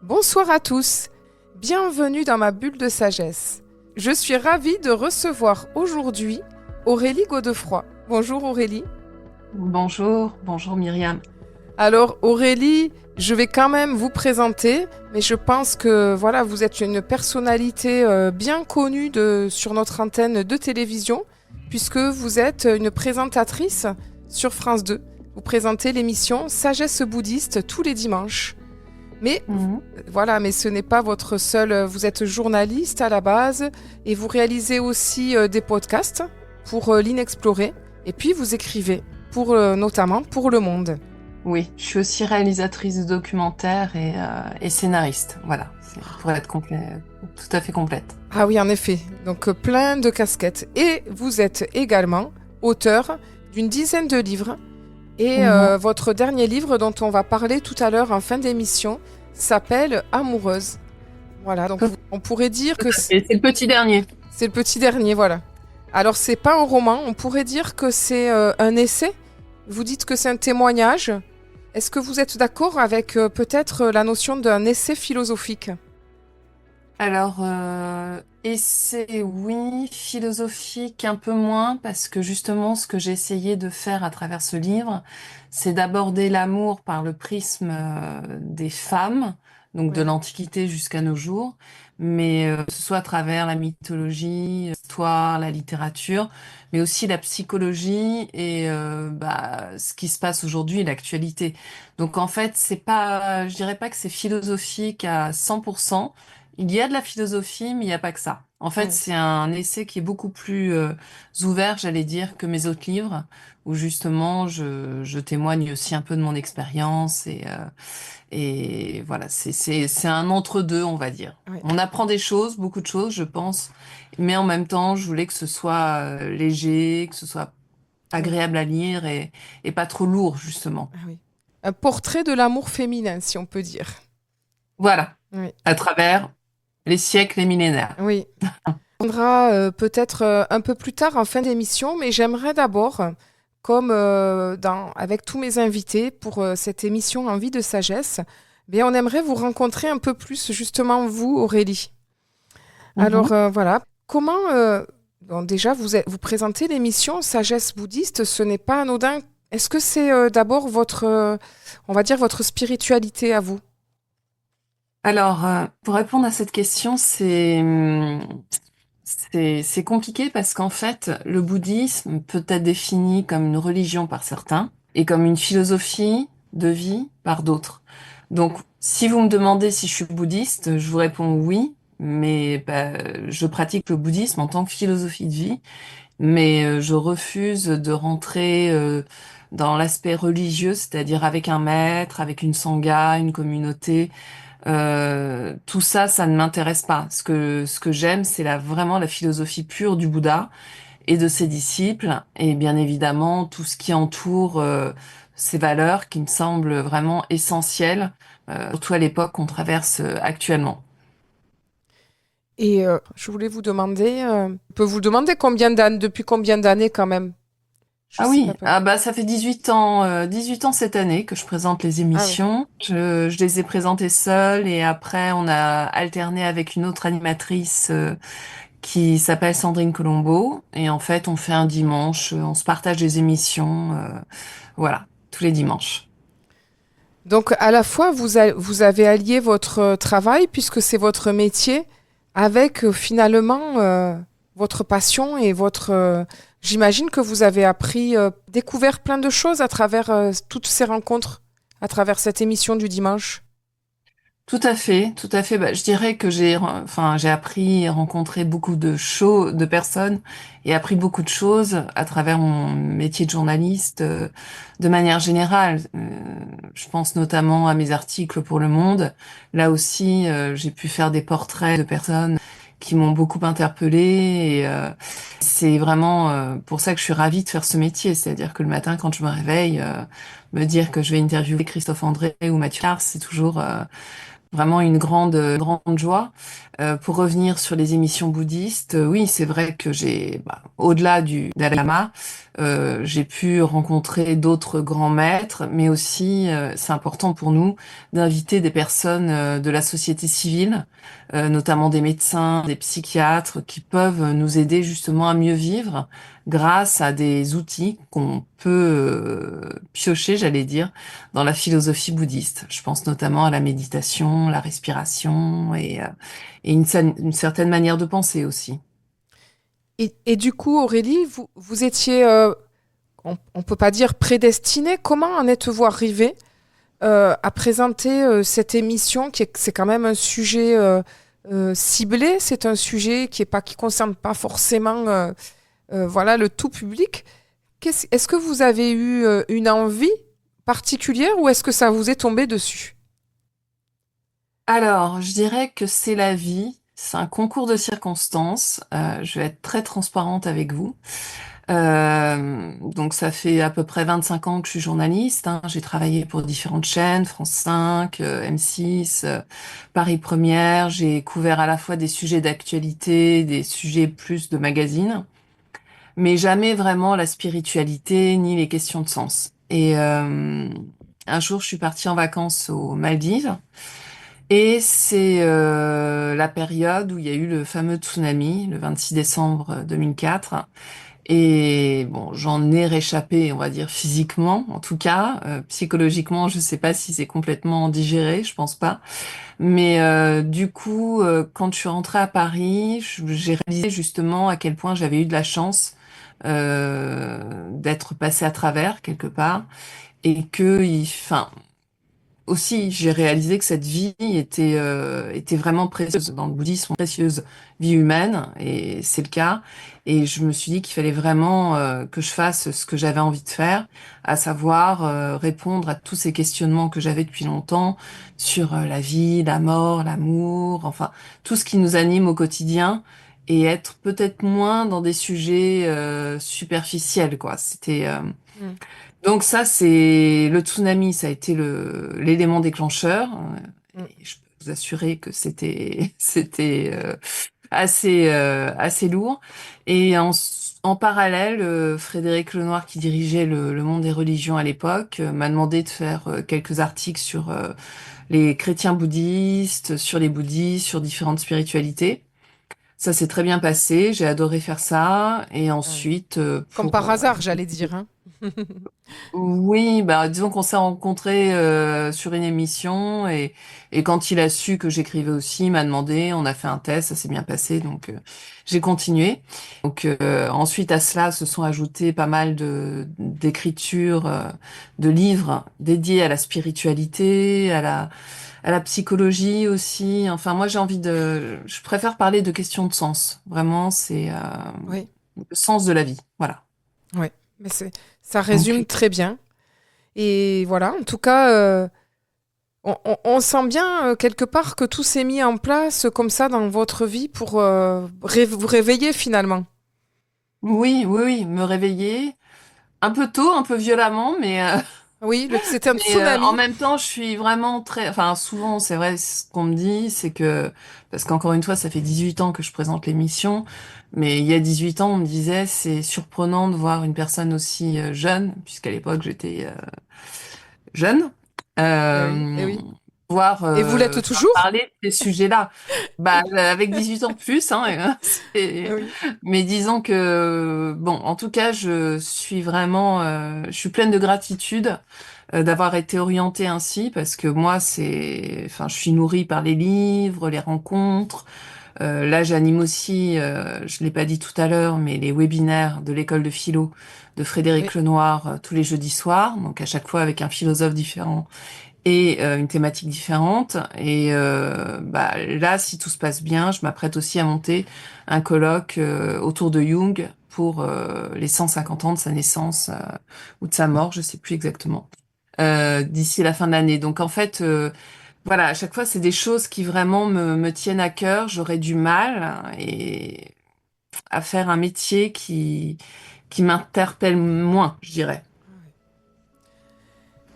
Bonsoir à tous, bienvenue dans ma bulle de sagesse. Je suis ravie de recevoir aujourd'hui Aurélie Godefroy. Bonjour Aurélie. Bonjour Myriam. Alors Aurélie, je vais quand même vous présenter, mais je pense que voilà, vous êtes une personnalité bien connue sur notre antenne de télévision, puisque vous êtes une présentatrice sur France 2. Vous présentez l'émission Sagesse bouddhiste tous les dimanches. Mais Mhm. voilà, mais ce n'est pas votre seul. Vous êtes journaliste à la base et vous réalisez aussi des podcasts pour l'Inexploré. Et puis vous écrivez notamment pour Le Monde. Oui, je suis aussi réalisatrice de documentaires et scénariste. Voilà, pour être tout à fait complète. Ah oui, en effet. Donc plein de casquettes. Et vous êtes également auteur d'une dizaine de livres. Et Mhm. votre dernier livre dont on va parler tout à l'heure en fin d'émission s'appelle Amoureuse. Voilà, donc Tout on pourrait dire à que fait. C'est le petit dernier. c'est le petit dernier, voilà. Alors c'est pas un roman, on pourrait dire que c'est un essai. Vous dites que c'est un témoignage. Est-ce que vous êtes d'accord avec peut-être la notion d'un essai philosophique? Alors, essai, oui, philosophique, un peu moins, parce que justement, ce que j'ai essayé de faire à travers ce livre, c'est d'aborder l'amour par le prisme des femmes, donc de Ouais. l'Antiquité jusqu'à nos jours, mais que ce soit à travers la mythologie, l'histoire, la littérature, mais aussi la psychologie et ce qui se passe aujourd'hui, l'actualité. Donc en fait, c'est pas, je dirais pas que c'est philosophique à 100%. Il y a de la philosophie, mais il n'y a pas que ça. En fait, Ouais. c'est un essai qui est beaucoup plus ouvert, j'allais dire, que mes autres livres, où justement, je témoigne aussi un peu de mon expérience et voilà, c'est un entre-deux, on va dire. Ouais. On apprend des choses, beaucoup de choses, je pense, mais en même temps, je voulais que ce soit léger, que ce soit Ouais. agréable à lire et pas trop lourd, justement. Ah oui. Un portrait de l'amour féminin, si on peut dire. Voilà, Oui. à travers les siècles et millénaires. Oui. On viendra peut-être un peu plus tard en fin d'émission, mais j'aimerais d'abord, comme avec tous mes invités pour cette émission Envie de sagesse, bien, on aimerait vous rencontrer un peu plus, justement, vous, Aurélie. Alors voilà, comment, bon, déjà, vous présentez l'émission Sagesse bouddhiste, ce n'est pas anodin. Est-ce que c'est d'abord on va dire, votre spiritualité à vous? Alors, pour répondre à cette question, c'est compliqué parce qu'en fait, le bouddhisme peut être défini comme une religion par certains et comme une philosophie de vie par d'autres. Donc, si vous me demandez si je suis bouddhiste, je vous réponds oui, mais je pratique le bouddhisme en tant que philosophie de vie, mais je refuse de rentrer dans l'aspect religieux, c'est-à-dire avec un maître, avec une sangha, une communauté. Tout ça, ça ne m'intéresse pas. Ce que j'aime, c'est vraiment la philosophie pure du Bouddha et de ses disciples, et bien évidemment tout ce qui entoure ces valeurs qui me semblent vraiment essentielles, surtout à l'époque qu'on traverse actuellement. Et je voulais vous demander, je peux vous demander depuis combien d'années quand même? Je Ah sais oui, à peu. ah bah ça fait 18 ans, 18 ans cette année que je présente les Ah oui. émissions. Je les ai présentées seule et après on a alterné avec une autre animatrice qui s'appelle Sandrine Colombo. Et en fait, on fait un dimanche, on se partage les émissions, voilà, tous les dimanches. Donc à la fois, vous avez allié votre travail, puisque c'est votre métier, avec finalement votre passion et j'imagine que vous avez découvert plein de choses à travers toutes ces rencontres, à travers cette émission du dimanche. Tout à fait, tout à fait. Bah, je dirais que j'ai appris et rencontré beaucoup de personnes et appris beaucoup de choses à travers mon métier de journaliste, de manière générale. Je pense notamment à mes articles pour Le Monde. Là aussi, j'ai pu faire des portraits de personnes qui m'ont beaucoup interpellée et c'est vraiment pour ça que je suis ravie de faire ce métier. C'est-à-dire que le matin, quand je me réveille, me dire que je vais interviewer Christophe André ou Mathieu Ars, c'est toujours vraiment une grande joie. Pour revenir sur les émissions bouddhistes, oui, c'est vrai que au-delà du Dalai Lama, j'ai pu rencontrer d'autres grands maîtres, mais aussi, c'est important pour nous d'inviter des personnes de la société civile, notamment des médecins, des psychiatres, qui peuvent nous aider justement à mieux vivre grâce à des outils qu'on peut piocher, j'allais dire, dans la philosophie bouddhiste. Je pense notamment à la méditation, la respiration et une certaine manière de penser aussi. Et du coup, Aurélie, vous étiez, on peut pas dire prédestinée. Comment en êtes-vous arrivée à présenter cette émission c'est quand même un sujet ciblé, c'est un sujet qui concerne pas forcément voilà, le tout public. Est-ce que vous avez eu une envie particulière ou est-ce que ça vous est tombé dessus? Alors, je dirais que c'est la vie, c'est un concours de circonstances. Je vais être très transparente avec vous. Donc ça fait à peu près 25 ans que je suis journaliste, hein. J'ai travaillé pour différentes chaînes, France 5, M6, Paris Première. J'ai couvert à la fois des sujets d'actualité, des sujets plus de magazines, mais jamais vraiment la spiritualité ni les questions de sens. Et un jour, je suis partie en vacances aux Maldives. Et c'est la période où il y a eu le fameux tsunami, le 26 décembre 2004. Et bon, j'en ai réchappé, on va dire physiquement, en tout cas. Psychologiquement, je sais pas si c'est complètement digéré, je pense pas. Mais du coup, quand je suis rentrée à Paris, j'ai réalisé justement à quel point j'avais eu de la chance d'être passée à travers quelque part et enfin, aussi, j'ai réalisé que cette vie était vraiment précieuse dans le bouddhisme, précieuse vie humaine, et c'est le cas. Et je me suis dit qu'il fallait vraiment que je fasse ce que j'avais envie de faire, à savoir répondre à tous ces questionnements que j'avais depuis longtemps sur la vie, la mort, l'amour, enfin tout ce qui nous anime au quotidien, et être peut-être moins dans des sujets superficiels, quoi. Mm. Donc ça, c'est le tsunami, ça a été l'élément déclencheur. Mm. Et je peux vous assurer que c'était assez lourd. Et en parallèle, Frédéric Lenoir, qui dirigeait le Monde des religions à l'époque, m'a demandé de faire quelques articles sur les chrétiens bouddhistes, sur les bouddhistes, sur différentes spiritualités. Ça s'est très bien passé, j'ai adoré faire ça. Et Ouais. ensuite, Comme par hasard, j'allais dire, hein. oui, bah disons qu'on s'est rencontrés sur une émission et quand il a su que j'écrivais aussi, il m'a demandé, on a fait un test, ça s'est bien passé, donc j'ai continué. Donc ensuite à cela se sont ajoutés pas mal de d'écritures, de livres dédiés à la spiritualité, à la psychologie aussi. Enfin moi je préfère parler de questions de sens. Vraiment, c'est Oui, le sens de la vie. Voilà. oui. Mais ça Donc résume très bien. Et voilà, en tout cas, on sent bien quelque part que tout s'est mis en place comme ça dans votre vie pour vous réveiller finalement. oui, oui, oui, me réveiller. Un peu tôt, un peu violemment, Oui, c'était un mais en tsunami. même temps, je suis vraiment très... Enfin, souvent, c'est vrai, ce qu'on me dit, c'est que... Parce qu'encore une fois, ça fait 18 ans que je présente l'émission, mais il y a 18 ans, on me disait, c'est surprenant de voir une personne aussi jeune, puisqu'à l'époque, j'étais jeune, Eh euh, oui. Et vous l'êtes faire toujours? parler de ces sujets-là. Bah, avec 18 ans de plus, hein, Eh oui. mais disons que, bon, en tout cas, je suis pleine de gratitude d'avoir été orientée ainsi, parce que moi, enfin, je suis nourrie par les livres, les rencontres. Là, j'anime aussi, je l'ai pas dit tout à l'heure, mais les webinaires de l'école de philo de Oui. Frédéric Lenoir tous les jeudis soirs, donc à chaque fois avec un philosophe différent et une thématique différente. Et bah, là, si tout se passe bien, je m'apprête aussi à monter un colloque autour de Jung pour les 150 ans de sa naissance ou de sa mort, je sais plus exactement, d'ici la fin de l'année. Donc en fait, voilà, à chaque fois, c'est des choses qui vraiment me tiennent à cœur. J'aurais du mal à faire un métier qui m'interpelle moins, je dirais.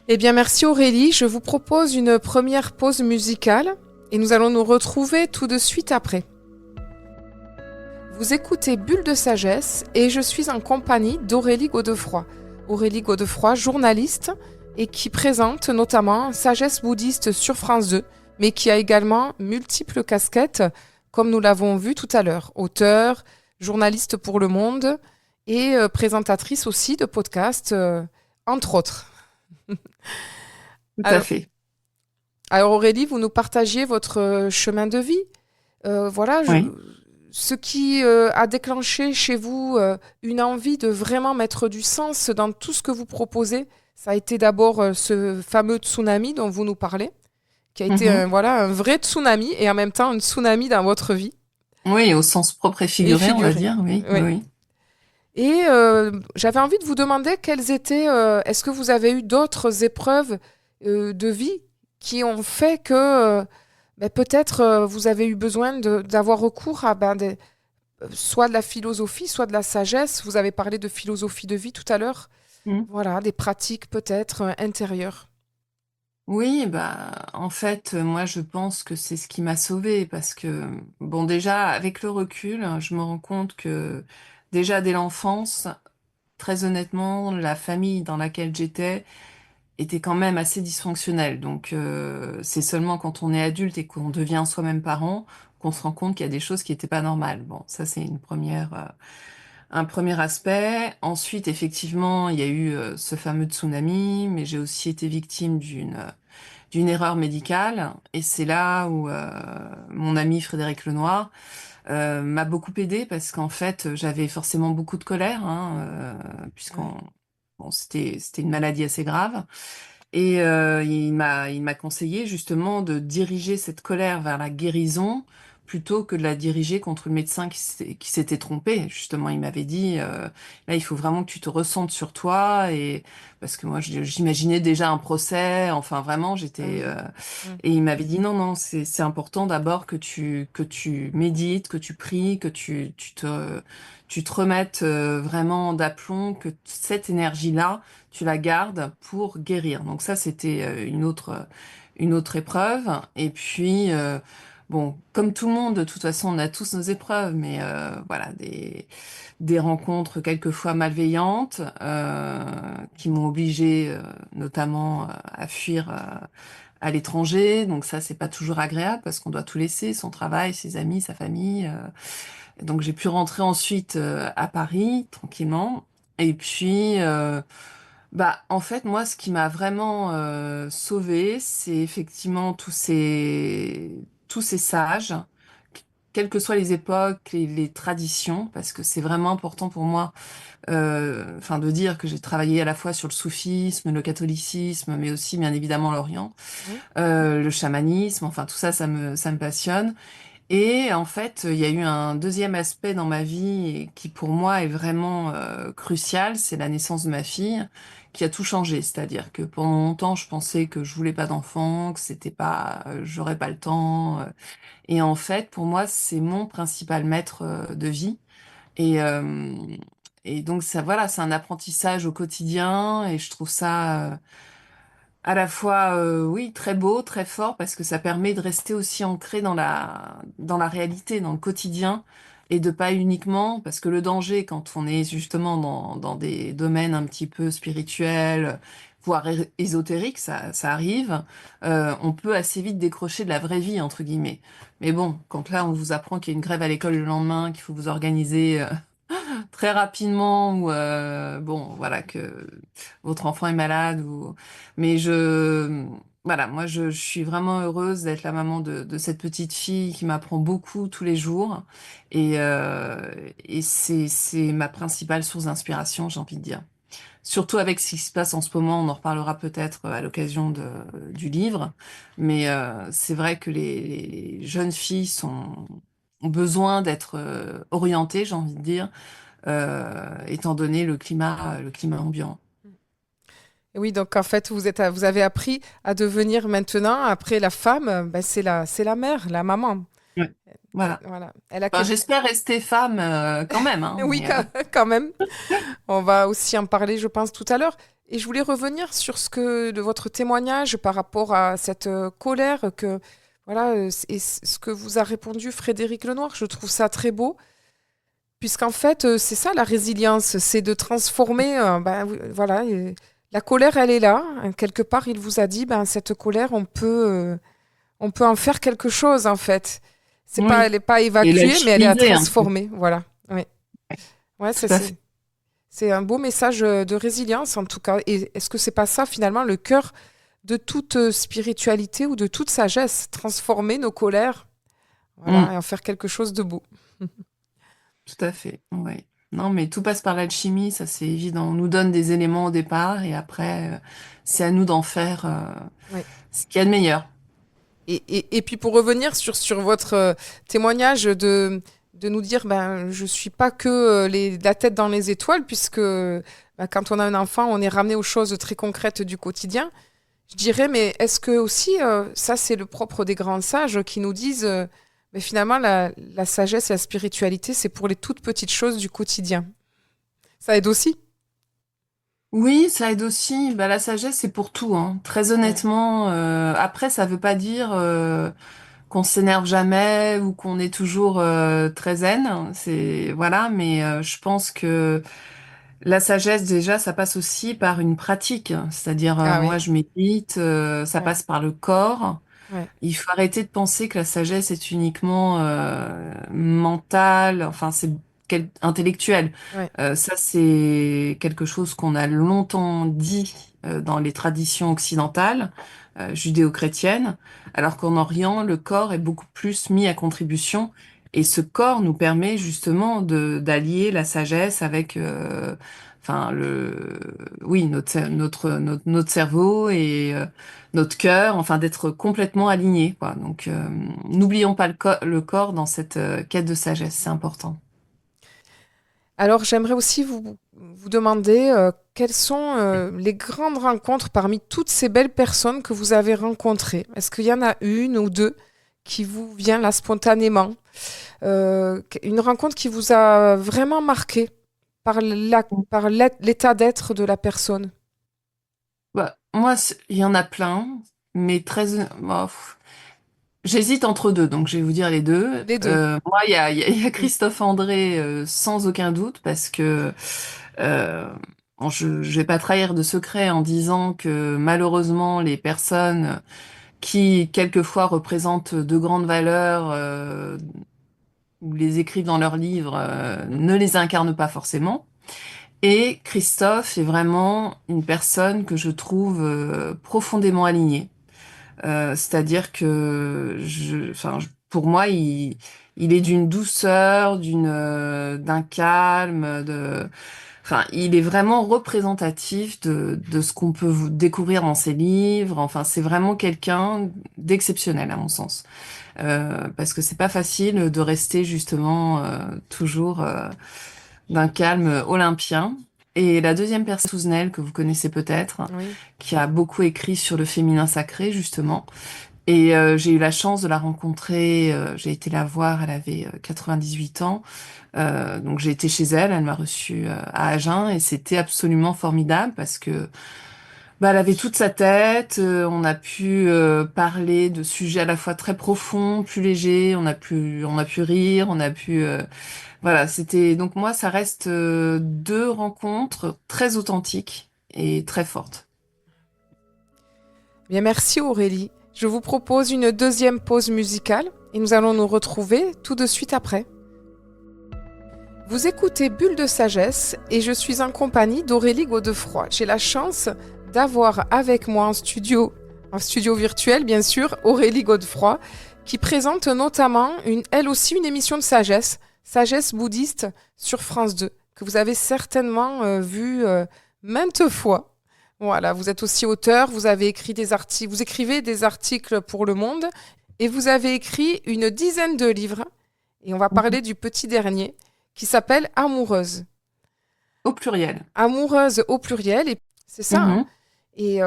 Eh bien, merci Aurélie. Je vous propose une première pause musicale et nous allons nous retrouver tout de suite après. Vous écoutez Bulle de sagesse et je suis en compagnie d'Aurélie Godefroy. Aurélie Godefroy, journaliste et qui présente notamment Sagesse bouddhiste sur France 2, mais qui a également multiples casquettes, comme nous l'avons vu tout à l'heure. Auteure, journaliste pour Le Monde et présentatrice aussi de podcasts, entre autres. Tout à Alors, fait. alors Aurélie, vous nous partagiez votre chemin de vie. Voilà, Oui. ce qui a déclenché chez vous une envie de vraiment mettre du sens dans tout ce que vous proposez, ça a été d'abord ce fameux tsunami dont vous nous parlez, qui a été Mhm. voilà, un vrai tsunami et en même temps un tsunami dans votre vie, Oui, au sens propre et et figuré, on va figuré. dire. Oui, oui, Oui. oui. Et j'avais envie de vous demander quelles étaient, est-ce que vous avez eu d'autres épreuves de vie qui ont fait que ben, peut-être vous avez eu besoin d'avoir recours à soit de la philosophie, soit de la sagesse. Vous avez parlé de philosophie de vie tout à l'heure. Mm. Voilà, des pratiques peut-être intérieures. Oui, bah, en fait, moi, je pense que c'est ce qui m'a sauvée parce que, bon, déjà, avec le recul, je me rends compte que, déjà, dès l'enfance, très honnêtement, la famille dans laquelle j'étais était quand même assez dysfonctionnelle. Donc, c'est seulement quand on est adulte et qu'on devient soi-même parent qu'on se rend compte qu'il y a des choses qui n'étaient pas normales. Bon, ça, c'est un premier aspect. Ensuite, effectivement, il y a eu ce fameux tsunami, mais j'ai aussi été victime d'une erreur médicale. Et c'est là où mon ami Frédéric Lenoir m'a beaucoup aidé parce qu'en fait, j'avais forcément beaucoup de colère, hein, Ouais. puisqu'on bon, c'était une maladie assez grave. Et il m'a conseillé justement de diriger cette colère vers la guérison plutôt que de la diriger contre le médecin qui s'était trompé. Justement, il m'avait dit, là, il faut vraiment que tu te ressentes sur toi. Et parce que moi, j'imaginais déjà un procès. Enfin, vraiment, Ah j'étais. oui. Mm. Et il m'avait dit, non, non, c'est important d'abord que tu médites, que tu pries, que tu te remettes vraiment d'aplomb, que cette énergie-là tu la gardes pour guérir. Donc ça, c'était une autre épreuve. Et puis, bon, comme tout le monde, de toute façon, on a tous nos épreuves, mais voilà, des rencontres quelquefois malveillantes qui m'ont obligée notamment à fuir à l'étranger. Donc ça, c'est pas toujours agréable parce qu'on doit tout laisser, son travail, ses amis, sa famille. Donc j'ai pu rentrer ensuite à Paris tranquillement. Et puis, bah, en fait, moi, ce qui m'a vraiment sauvée, c'est effectivement tous ces sages, quelles que soient les époques, les traditions, parce que c'est vraiment important pour moi, enfin, de dire que j'ai travaillé à la fois sur le soufisme, le catholicisme, mais aussi, bien évidemment, l'Orient, Oui. le chamanisme, enfin, tout ça, ça me passionne. Et en fait, il y a eu un deuxième aspect dans ma vie et qui pour moi est vraiment crucial, c'est la naissance de ma fille qui a tout changé. C'est-à-dire que pendant longtemps, je pensais que je voulais pas d'enfant, que c'était pas, j'aurais pas le temps. Et en fait, pour moi, c'est mon principal maître de vie. Et, euh, et donc ça, voilà, c'est un apprentissage au quotidien et je trouve ça à la fois, oui, très beau, très fort, parce que ça permet de rester aussi ancré dans la réalité, dans le quotidien, et de pas uniquement, parce que le danger, quand on est justement dans des domaines un petit peu spirituels, voire ésotériques, ça arrive, on peut assez vite décrocher de la vraie vie, entre guillemets. Mais bon, quand là, on vous apprend qu'il y a une grève à l'école le lendemain, qu'il faut vous organiser très rapidement ou bon voilà que votre enfant est malade ou mais voilà moi je suis vraiment heureuse d'être la maman de cette petite fille qui m'apprend beaucoup tous les jours et c'est ma principale source d'inspiration, j'ai envie de dire, surtout avec ce qui se passe en ce moment. On en reparlera peut-être à l'occasion du livre, mais c'est vrai que les jeunes filles ont besoin d'être orientées, j'ai envie de dire, étant donné le climat ambiant. Et oui, donc en fait, vous avez appris à devenir maintenant, après la femme, ben, c'est la mère, la maman. Ouais. Voilà. Voilà. Elle a Enfin, quelque... j'espère rester femme quand même, hein, Oui, mais quand même. On va aussi en parler, je pense, tout à l'heure. Et je voulais revenir sur de votre témoignage par rapport à cette colère que, voilà, et ce que vous a répondu Frédéric Lenoir. Je trouve ça très beau, puisqu'en fait, c'est ça la résilience, c'est de transformer, voilà, la colère, elle est là. Hein, quelque part, il vous a dit, ben, cette colère, on peut en faire quelque chose, en fait. C'est pas, Oui, elle n'est pas et évacuée, mais elle est à l'alchimiser un peu. transformer. Voilà. Ouais, ouais, Tout à fait. c'est un beau message de résilience, en tout cas. Et est-ce que c'est pas ça, finalement, le cœur de toute spiritualité ou de toute sagesse, transformer nos colères, voilà, Mm, et en faire quelque chose de beau. tout à fait. Ouais. Non, mais tout passe par l'alchimie, ça c'est évident. On nous donne des éléments au départ et après, c'est à nous d'en faire Ouais. ce qu'il y a de meilleur. Et puis pour revenir sur votre témoignage de nous dire, ben, je suis pas que la tête dans les étoiles, puisque ben, quand on a un enfant, on est ramené aux choses très concrètes du quotidien. Je dirais, mais est-ce que aussi, ça c'est le propre des grands sages qui nous disent, mais finalement, la sagesse et la spiritualité, c'est pour les toutes petites choses du quotidien. Ça aide aussi. Oui, ça aide aussi. Bah, la sagesse, c'est pour tout, hein. Très Ouais. honnêtement, après, ça veut pas dire qu'on s'énerve jamais ou qu'on est toujours très zen. C'est voilà, mais je pense que la sagesse, déjà, ça passe aussi par une pratique. C'est-à-dire, Ah moi, oui, je médite, ça ouais, passe par le corps. ouais, Il faut arrêter de penser que la sagesse est uniquement mentale, enfin c'est intellectuel. ouais. Ça c'est quelque chose qu'on a longtemps dit dans les traditions occidentales, judéo-chrétiennes, alors qu'en Orient, le corps est beaucoup plus mis à contribution. Et ce corps nous permet justement de d'allier la sagesse avec enfin oui notre cerveau et notre cœur, enfin d'être complètement aligné, quoi. Donc, n'oublions pas le corps dans cette quête de sagesse, c'est important. Alors, j'aimerais aussi vous demander quelles sont les grandes rencontres parmi toutes ces belles personnes que vous avez rencontrées. Est-ce qu'il y en a une ou deux qui vous vient là spontanément? Une rencontre qui vous a vraiment marqué par l'état d'être de la personne? Bah, moi, il y en a plein, mais bon, j'hésite entre deux, donc je vais vous dire les deux. Les deux. Moi, il y a Mm. Christophe André, sans aucun doute, parce que euh, bon, je ne vais pas trahir de secret en disant que malheureusement, les personnes qui, quelquefois, représentent de grandes valeurs, ou les écrivent dans leurs livres, ne les incarnent pas forcément. Et Christophe est vraiment une personne que je trouve profondément alignée. C'est-à-dire que pour moi, il est d'une douceur, d'un calme, enfin, il est vraiment représentatif de ce qu'on peut découvrir dans ses livres. Enfin, c'est vraiment quelqu'un d'exceptionnel à mon sens. Parce que c'est pas facile de rester justement toujours d'un calme olympien. Et la deuxième personne, Souzenel, que vous connaissez peut-être, Oui. qui a beaucoup écrit sur le féminin sacré, justement. Et j'ai eu la chance de la rencontrer, j'ai été la voir, elle avait 98 ans. Donc j'ai été chez elle, elle m'a reçue à Agen et c'était absolument formidable parce que bah, elle avait toute sa tête, on a pu parler de sujets à la fois très profonds, plus légers, on a pu rire, voilà, c'était donc moi ça reste deux rencontres très authentiques et très fortes. Bien, merci Aurélie. Je vous propose une deuxième pause musicale et nous allons nous retrouver tout de suite après. Vous écoutez Bulle de sagesse et je suis en compagnie d'Aurélie Godefroy. J'ai la chance d'avoir avec moi en studio virtuel bien sûr, Aurélie Godefroy, qui présente notamment elle aussi une émission de sagesse, sagesse bouddhiste sur France 2, que vous avez certainement vue maintes fois. Voilà, vous êtes aussi auteur, vous avez écrit des articles, vous écrivez des articles pour Le Monde et vous avez écrit une dizaine de livres. Et on va Mhm. parler du petit dernier qui s'appelle Amoureuse. Au pluriel. Amoureuse au pluriel, et c'est ça, hein. Mhm. Et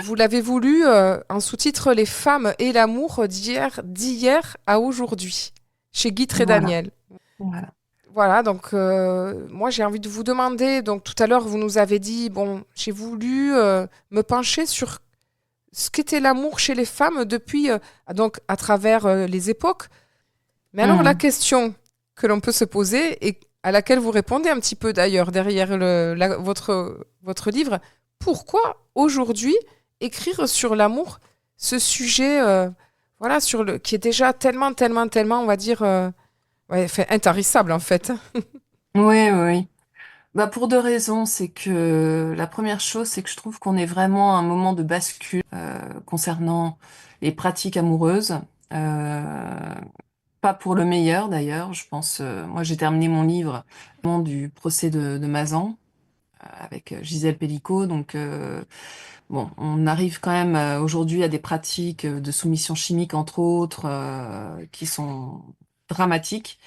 vous l'avez voulu en sous-titre Les femmes et l'amour d'hier à aujourd'hui, chez Guy Voilà. Daniel. Voilà. voilà, donc moi j'ai envie de vous demander, donc tout à l'heure vous nous avez dit, bon, j'ai voulu me pencher sur ce qu'était l'amour chez les femmes depuis, donc à travers les époques. Mais alors la Hmm. question que l'on peut se poser et à laquelle vous répondez un petit peu d'ailleurs derrière votre livre, pourquoi aujourd'hui écrire sur l'amour, ce sujet, voilà, qui est déjà tellement, tellement, tellement, on va dire, ouais, fait, intarissable en fait. Oui, oui, oui. Bah pour deux raisons, c'est que la première chose, c'est que je trouve qu'on est vraiment à un moment de bascule concernant les pratiques amoureuses. Euh, Pas pour le meilleur d'ailleurs, je pense. Moi, j'ai terminé mon livre au moment du procès de Mazan avec Gisèle Pellicot. Donc, bon, on arrive quand même aujourd'hui à des pratiques de soumission chimique, entre autres, qui sont dramatiques.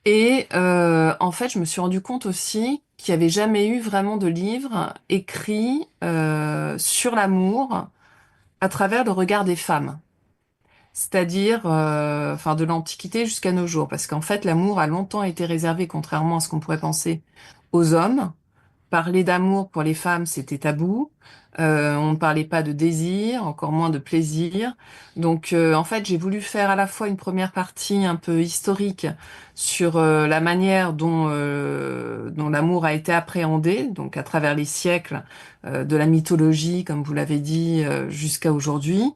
Et en fait, je me suis rendu compte aussi qu'il n'y avait jamais eu vraiment de livre écrit sur l'amour à travers le regard des femmes. C'est-à-dire, enfin, de l'Antiquité jusqu'à nos jours, parce qu'en fait, l'amour a longtemps été réservé, contrairement à ce qu'on pourrait penser, aux hommes. Parler d'amour pour les femmes, c'était tabou. On ne parlait pas de désir, encore moins de plaisir. Donc, en fait, j'ai voulu faire à la fois une première partie un peu historique sur la manière dont l'amour a été appréhendé, donc à travers les siècles, de la mythologie, comme vous l'avez dit, jusqu'à aujourd'hui.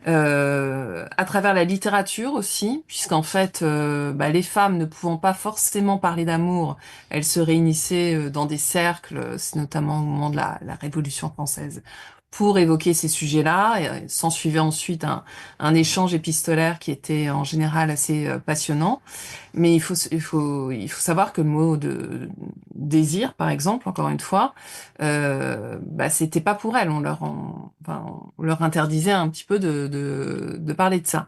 À travers la littérature aussi, puisqu'en fait, bah, les femmes ne pouvant pas forcément parler d'amour, elles se réunissaient dans des cercles, c'est notamment au moment de la Révolution française, pour évoquer ces sujets-là. Et, s'ensuivait ensuite un échange épistolaire qui était en général assez passionnant. Mais il faut savoir que le mot de désir, par exemple, encore une fois, bah, c'était pas pour elles. Enfin, on leur interdisait un petit peu de parler de ça.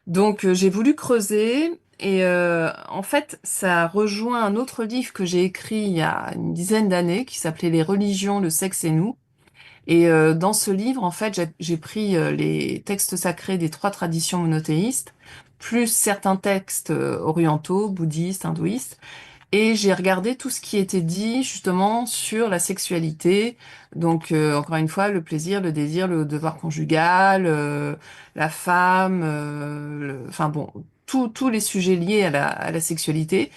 Donc, j'ai voulu creuser. Et en fait, ça rejoint un autre livre que j'ai écrit il y a une dizaine d'années qui s'appelait Les religions, le sexe et nous. Et dans ce livre, en fait, j'ai pris les textes sacrés des trois traditions monothéistes, plus certains textes orientaux, bouddhistes, hindouistes, et j'ai regardé tout ce qui était dit justement sur la sexualité. Donc, encore une fois, le plaisir, le désir, le devoir conjugal, la femme, enfin bon, tous les sujets liés à la sexualité.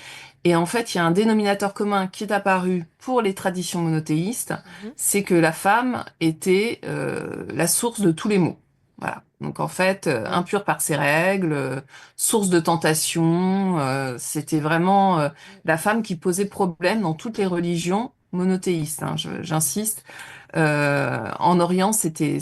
Et en fait, il y a un dénominateur commun qui est apparu pour les traditions monothéistes, Mhm. c'est que la femme était la source de tous les maux. Voilà. Donc en fait, Ouais. impure par ses règles, source de tentation, c'était vraiment la femme qui posait problème dans toutes les religions monothéistes, hein, j'insiste. En Orient, c'était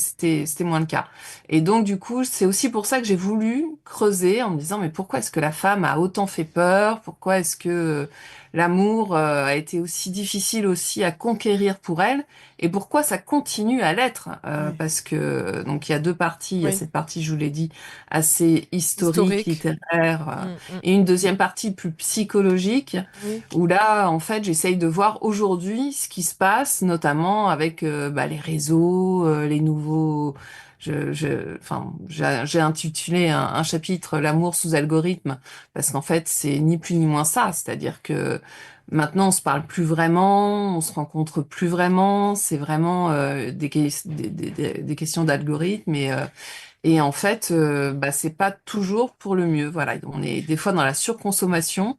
moins le cas. Et donc, du coup, c'est aussi pour ça que j'ai voulu creuser en me disant, mais pourquoi est-ce que la femme a autant fait peur? Pourquoi est-ce que l'amour a été aussi difficile aussi à conquérir pour elle? Et pourquoi ça continue à l'être? Ouais. Parce que, donc, il y a deux parties. Il y a Oui. cette partie, je vous l'ai dit, assez historique, Historique. littéraire, Mm, mm. et une deuxième partie plus psychologique Oui. où là, en fait, j'essaye de voir aujourd'hui ce qui se passe, notamment avec bah, les réseaux, les nouveaux. Enfin, j'ai intitulé un chapitre L'amour sous algorithme, parce qu'en fait, c'est ni plus ni moins ça. C'est-à-dire que maintenant, on se parle plus vraiment, on se rencontre plus vraiment. C'est vraiment des questions d'algorithme et en fait, bah, c'est pas toujours pour le mieux. Voilà, on est des fois dans la surconsommation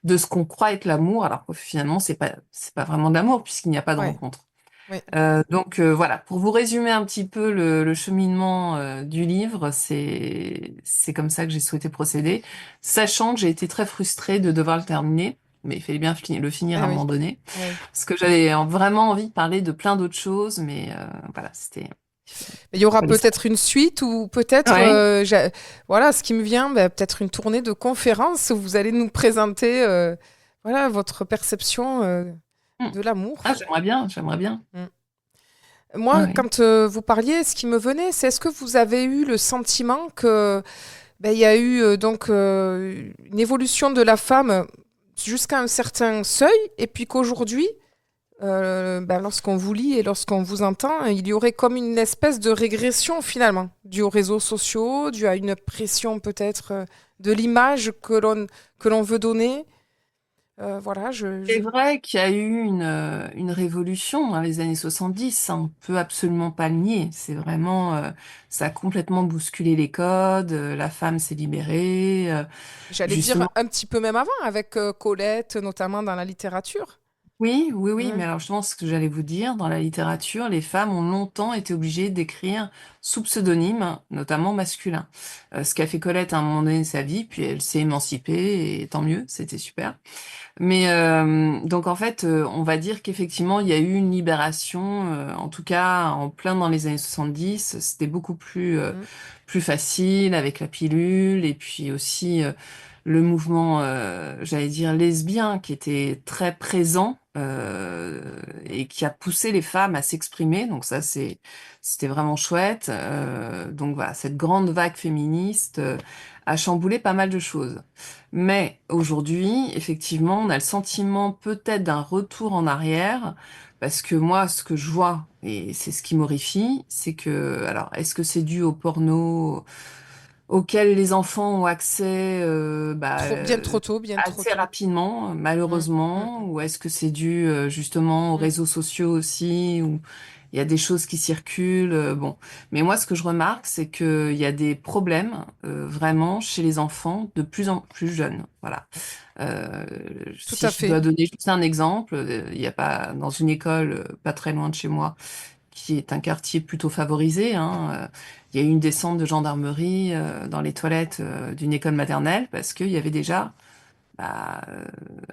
de ce qu'on croit être l'amour, alors que finalement, c'est pas vraiment de l'amour puisqu'il n'y a pas de Ouais. rencontre. Ouais. Donc voilà, pour vous résumer un petit peu le cheminement du livre, c'est comme ça que j'ai souhaité procéder, sachant que j'ai été très frustrée de devoir le terminer, mais il fallait bien le finir à Ah un oui. moment donné, Ouais. parce que j'avais vraiment envie de parler de plein d'autres choses, mais voilà, Il y aura fallait ça. peut-être une suite ou peut-être, Ouais. voilà, ce qui me vient, ben, peut-être une tournée de conférences où vous allez nous présenter, voilà, votre perception Hmm. de l'amour. Ah, j'aimerais bien, j'aimerais bien. Mm. Ouais, Moi, ouais. quand vous parliez, ce qui me venait, c'est est-ce que vous avez eu le sentiment que ben, il y a eu donc une évolution de la femme jusqu'à un certain seuil et puis qu'aujourd'hui, ben, lorsqu'on vous lit et lorsqu'on vous entend, il y aurait comme une espèce de régression finalement, due aux réseaux sociaux, due à une pression peut-être de l'image que l'on veut donner. Voilà, C'est vrai qu'il y a eu une révolution dans les années 70, ça, on peut absolument pas le nier. C'est vraiment, ça a complètement bousculé les codes, la femme s'est libérée, j'allais dire justement. un petit peu même avant, avec Colette, notamment dans la littérature. Oui, oui, oui, mais Ouais. alors justement, ce que j'allais vous dire, dans la littérature, les femmes ont longtemps été obligées d'écrire sous pseudonyme, notamment masculin. Ce qu'a fait Colette à un moment donné de sa vie, puis elle s'est émancipée, et tant mieux, c'était super. Mais donc en fait, on va dire qu'effectivement, il y a eu une libération, en tout cas en plein dans les années 70, c'était beaucoup Mm. plus facile avec la pilule et puis aussi le mouvement, j'allais dire lesbien, qui était très présent et qui a poussé les femmes à s'exprimer. Donc ça, c'était vraiment chouette. Donc voilà, cette grande vague féministe a chamboulé pas mal de choses. Mais aujourd'hui, effectivement, on a le sentiment peut-être d'un retour en arrière, parce que moi, ce que je vois, et c'est ce qui m'horrifie, c'est que, alors, est-ce que c'est dû au porno auquel les enfants ont accès Bien trop tôt, bien trop assez tôt. rapidement, Mm, mm, malheureusement, mm, ou est-ce que c'est dû justement aux mm. réseaux sociaux aussi, où il y a des choses qui circulent, bon. Mais moi, ce que je remarque, c'est qu'il y a des problèmes vraiment chez les enfants de plus en plus jeunes. Voilà. Euh, Tout si à je dois fait. donner juste un exemple, il y a pas dans une école pas très loin de chez moi, qui est un quartier plutôt favorisé, hein, il y a eu une descente de gendarmerie dans les toilettes d'une école maternelle parce qu'il y avait déjà bah,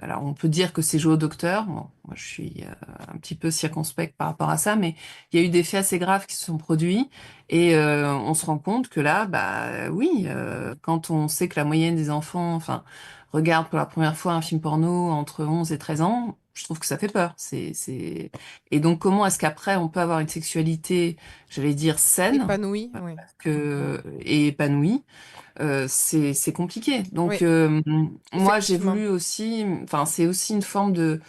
alors, on peut dire que c'est joué au docteur. Bon, moi, je suis un petit peu circonspect par rapport à ça, mais il y a eu des faits assez graves qui se sont produits et on se rend compte que là, bah oui, quand on sait que la moyenne des enfants, enfin, regarde pour la première fois un film porno entre 11 et 13 ans, je trouve que ça fait peur. Et donc, comment est-ce qu'après on peut avoir une sexualité, j'allais dire saine, Épanoui, oui. Mm. et épanouie? C'est compliqué. Donc Oui, moi j'ai effectivement. voulu aussi, enfin c'est aussi une forme de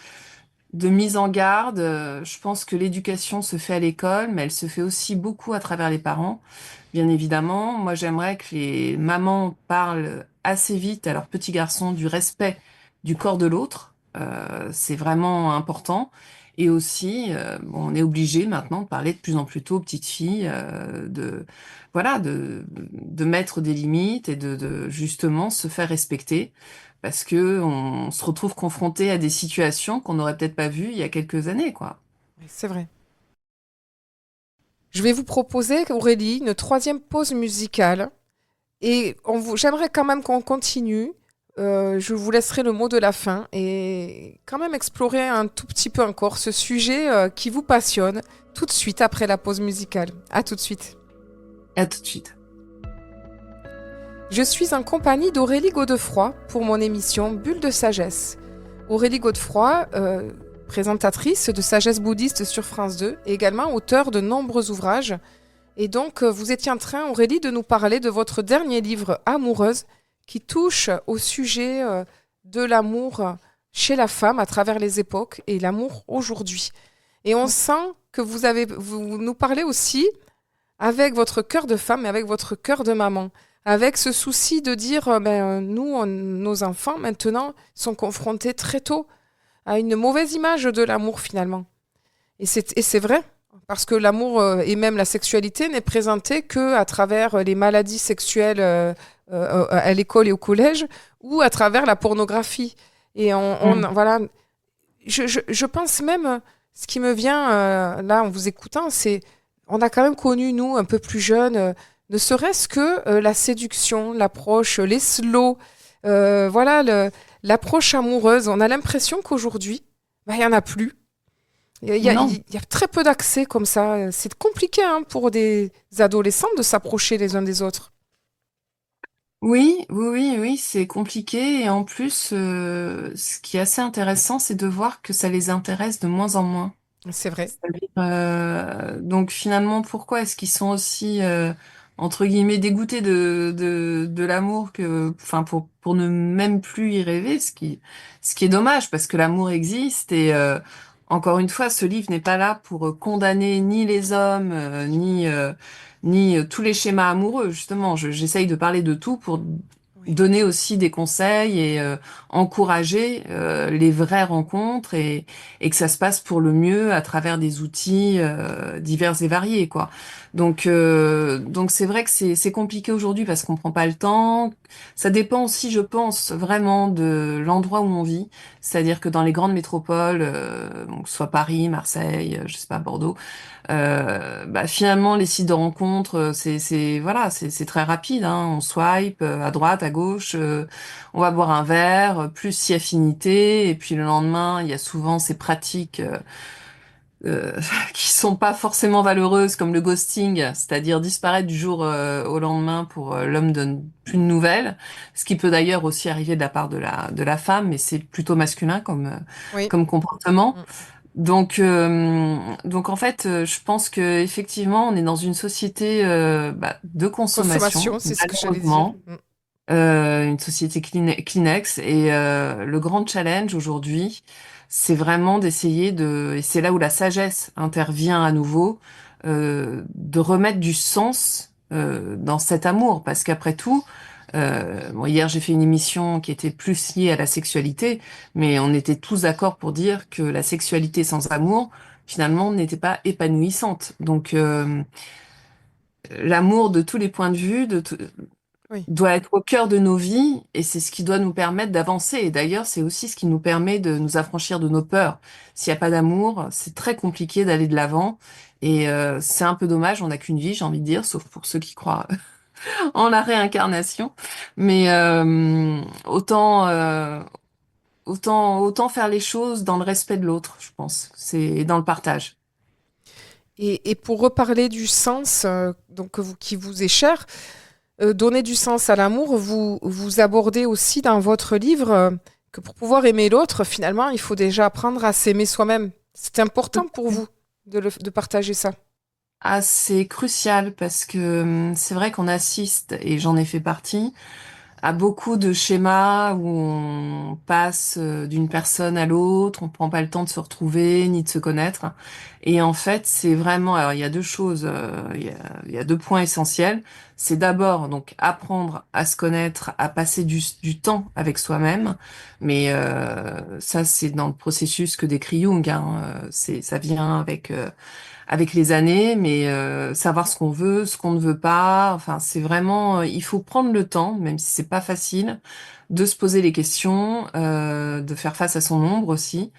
mise en garde. Je pense que l'éducation se fait à l'école, mais elle se fait aussi beaucoup à travers les parents, bien évidemment. Moi j'aimerais que les mamans parlent assez vite à leurs petits garçons du respect du corps de l'autre. C'est vraiment important. Et aussi, bon, on est obligé maintenant de parler de plus en plus tôt aux petites filles, voilà, de mettre des limites et de justement se faire respecter parce que on se retrouve confronté à des situations qu'on n'aurait peut-être pas vues il y a quelques années, quoi. Oui, c'est vrai. Je vais vous proposer, Aurélie, une troisième pause musicale. Et j'aimerais quand même qu'on continue. Je vous laisserai le mot de la fin et quand même explorer un tout petit peu encore ce sujet qui vous passionne tout de suite après la pause musicale. À tout de suite. À tout de suite. Je suis en compagnie d'Aurélie Godefroy pour mon émission Bulle de sagesse. Aurélie Godefroy, présentatrice de Sagesse bouddhiste sur France 2 et également auteure de nombreux ouvrages. Et donc, vous étiez en train, Aurélie, de nous parler de votre dernier livre, Amoureuse, qui touche au sujet de l'amour chez la femme à travers les époques et l'amour aujourd'hui. Et on sent que vous nous parlez aussi avec votre cœur de femme et avec votre cœur de maman, avec ce souci de dire, nos enfants maintenant sont confrontés très tôt à une mauvaise image de l'amour finalement. Et c'est vrai, parce que l'amour et même la sexualité n'est présenté que à travers les maladies sexuelles à l'école et au collège ou à travers la pornographie. Et Mm. voilà, je pense même, ce qui me vient là en vous écoutant, c'est on a quand même connu, nous, un peu plus jeunes, ne serait-ce que la séduction, l'approche, les slows, voilà, l'approche amoureuse. On a l'impression qu'aujourd'hui, bah, il n'y en a plus. Non. Il y a très peu d'accès comme ça. C'est compliqué hein, pour des adolescents de s'approcher les uns des autres. Oui, oui, oui, oui, c'est compliqué. Et en plus, ce qui est assez intéressant, c'est de voir que ça les intéresse de moins en moins. C'est vrai. Donc finalement, pourquoi est-ce qu'ils sont aussi entre guillemets dégoûtés de l'amour que, enfin pour ne même plus y rêver, ce qui est dommage parce que l'amour existe et encore une fois, ce livre n'est pas là pour condamner ni les hommes ni tous les schémas amoureux. Justement, j'essaye de parler de tout pour Oui. donner aussi des conseils et encourager les vraies rencontres et que ça se passe pour le mieux à travers des outils divers et variés, quoi. Donc c'est vrai que c'est compliqué aujourd'hui parce qu'on prend pas le temps. Ça dépend aussi, je pense, vraiment de l'endroit où on vit. C'est-à-dire que dans les grandes métropoles, donc que ce soit Paris, Marseille, je sais pas, Bordeaux, bah, finalement, les sites de rencontres, voilà, c'est très rapide, hein. On swipe à droite, à gauche, on va boire un verre, plus si affinité, et puis le lendemain, il y a souvent ces pratiques euh, qui sont pas forcément valeureuses, comme le ghosting, c'est-à-dire disparaître du jour au lendemain pour l'homme donne plus de nouvelles, ce qui peut d'ailleurs aussi arriver de la part de la femme, mais c'est plutôt masculin Oui. comme comportement. Mm. Donc en fait, je pense que effectivement, on est dans une société bah, de consommation, Consommation, c'est ce que j'allais dire. malheureusement, une société Kleenex. Et le grand challenge aujourd'hui, c'est vraiment d'essayer et c'est là où la sagesse intervient à nouveau, de remettre du sens dans cet amour, parce qu'après tout, bon, hier j'ai fait une émission qui était plus liée à la sexualité, mais on était tous d'accord pour dire que la sexualité sans amour, finalement, n'était pas épanouissante. Donc, l'amour de tous les points de vue, Oui. doit être au cœur de nos vies et c'est ce qui doit nous permettre d'avancer. Et d'ailleurs, c'est aussi ce qui nous permet de nous affranchir de nos peurs. S'il n'y a pas d'amour, c'est très compliqué d'aller de l'avant. Et c'est un peu dommage, on n'a qu'une vie, j'ai envie de dire, sauf pour ceux qui croient en la réincarnation. Mais autant faire les choses dans le respect de l'autre, je pense. C'est dans le partage. Et pour reparler du sens, donc qui vous est cher, donner du sens à l'amour, vous abordez aussi dans votre livre que pour pouvoir aimer l'autre, finalement, il faut déjà apprendre à s'aimer soi-même. C'est important pour vous de partager ça. Ah, c'est crucial parce que c'est vrai qu'on assiste, et j'en ai fait partie, à beaucoup de schémas où on passe d'une personne à l'autre, on prend pas le temps de se retrouver ni de se connaître. Et en fait, c'est vraiment, alors il y a deux choses, il y a deux points essentiels. C'est d'abord donc apprendre à se connaître, à passer du temps avec soi-même. Mais ça, c'est dans le processus que décrit Jung, hein. Ça vient avec les années, mais savoir ce qu'on veut, ce qu'on ne veut pas. Enfin, c'est vraiment, il faut prendre le temps, même si c'est pas facile, de se poser les questions, de faire face à son ombre aussi,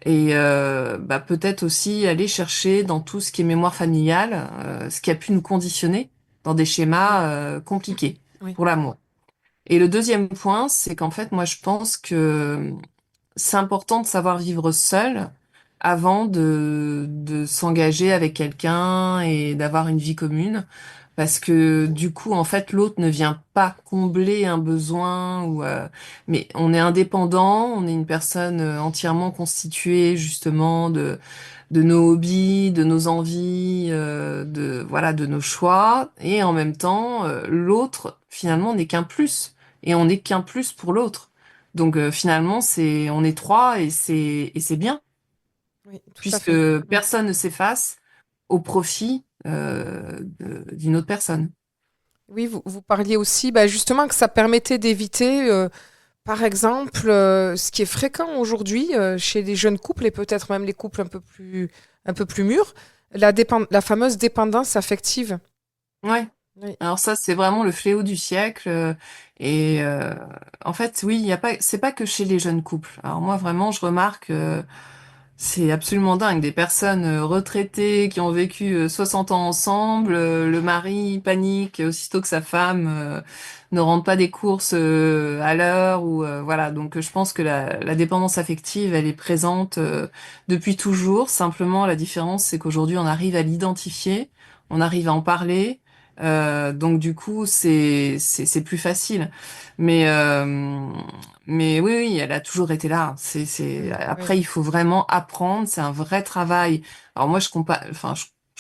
et bah, peut-être aussi aller chercher dans tout ce qui est mémoire familiale, ce qui a pu nous conditionner dans des Mm. schémas compliqués Oui. pour l'amour. Et le deuxième point, c'est qu'en fait, moi, je pense que c'est important de savoir vivre seul avant de s'engager avec quelqu'un et d'avoir une vie commune. Parce que du coup, en fait, l'autre ne vient pas combler un besoin mais on est indépendant, on est une personne entièrement constituée justement de nos hobbies, de nos envies, voilà, de nos choix. Et en même temps, l'autre, finalement, n'est qu'un plus. Et on n'est qu'un plus pour l'autre. Donc finalement, on est trois et c'est bien, Oui, tout à puisque fait. Mm. personne ne s'efface au profit d'une autre personne. Oui, vous parliez aussi bah, justement que ça permettait d'éviter, par exemple, ce qui est fréquent aujourd'hui chez les jeunes couples et peut-être même les couples un peu plus mûrs, la fameuse dépendance affective. Ouais. Oui. Alors ça, c'est vraiment le fléau du siècle. Et en fait, oui, il y a pas, c'est pas que chez les jeunes couples. Alors moi, vraiment, je remarque, c'est absolument dingue. Des personnes retraitées qui ont vécu 60 ans ensemble, le mari panique aussitôt que sa femme ne rentre pas des courses à l'heure ou voilà. Donc je pense que la dépendance affective, elle est présente depuis toujours. Simplement, la différence, c'est qu'aujourd'hui, on arrive à l'identifier, on arrive à en parler. Donc du coup, c'est plus facile. Mais mais oui, oui, elle a toujours été là. Oui. Après, il faut vraiment apprendre. C'est un vrai travail. Alors moi, je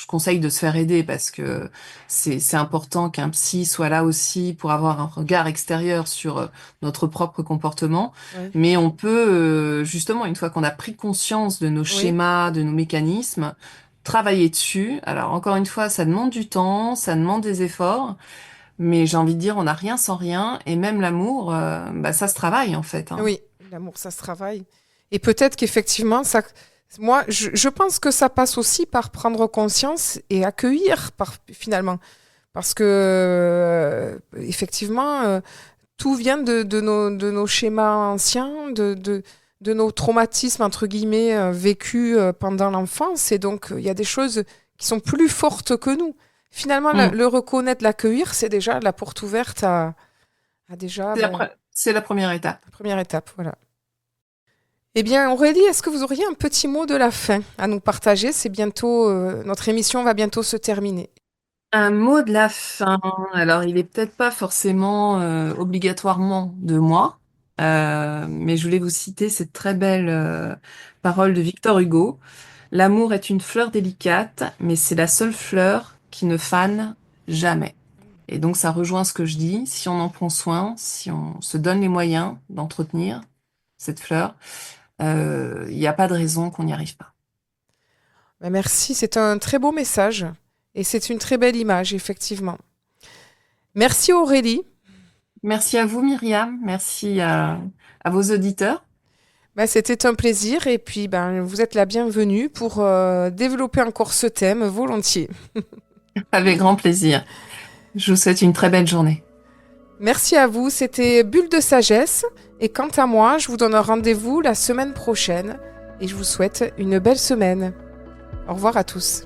conseille de se faire aider parce que c'est important qu'un psy soit là aussi pour avoir un regard extérieur sur notre propre comportement. Oui. Mais on peut, justement, une fois qu'on a pris conscience de nos Oui. schémas, de nos mécanismes, travailler dessus. Alors encore une fois, ça demande du temps, ça demande des efforts. Mais j'ai envie de dire, on n'a rien sans rien. Et même l'amour, bah, ça se travaille en fait, hein. Oui, l'amour, ça se travaille. Et peut-être qu'effectivement, ça, moi, je pense que ça passe aussi par prendre conscience et accueillir, finalement. Parce que, effectivement, tout vient de nos schémas anciens, de nos traumatismes, entre guillemets, vécus pendant l'enfance. Et donc, il y a des choses qui sont plus fortes que nous. Finalement, Mm. le reconnaître, l'accueillir, c'est déjà la porte ouverte à déjà ben, C'est la première étape. la première étape. Voilà. Eh bien, Aurélie, est-ce que vous auriez un petit mot de la fin à nous partager? C'est bientôt, notre émission va bientôt se terminer. Un mot de la fin. Alors, il est peut-être pas forcément obligatoirement de moi, mais je voulais vous citer cette très belle parole de Victor Hugo. L'amour est une fleur délicate, mais c'est la seule fleur qui ne fane jamais. Et donc, ça rejoint ce que je dis. Si on en prend soin, si on se donne les moyens d'entretenir cette fleur, il n'y a pas de raison qu'on n'y arrive pas. Ben, merci, c'est un très beau message et c'est une très belle image, effectivement. Merci Aurélie. Merci à vous, Myriam. Merci à vos auditeurs. Ben, c'était un plaisir et puis ben, vous êtes la bienvenue pour développer encore ce thème volontiers. Avec grand plaisir. Je vous souhaite une très belle journée. Merci à vous, c'était Bulle de sagesse et quant à moi, je vous donne un rendez-vous la semaine prochaine et je vous souhaite une belle semaine. Au revoir à tous.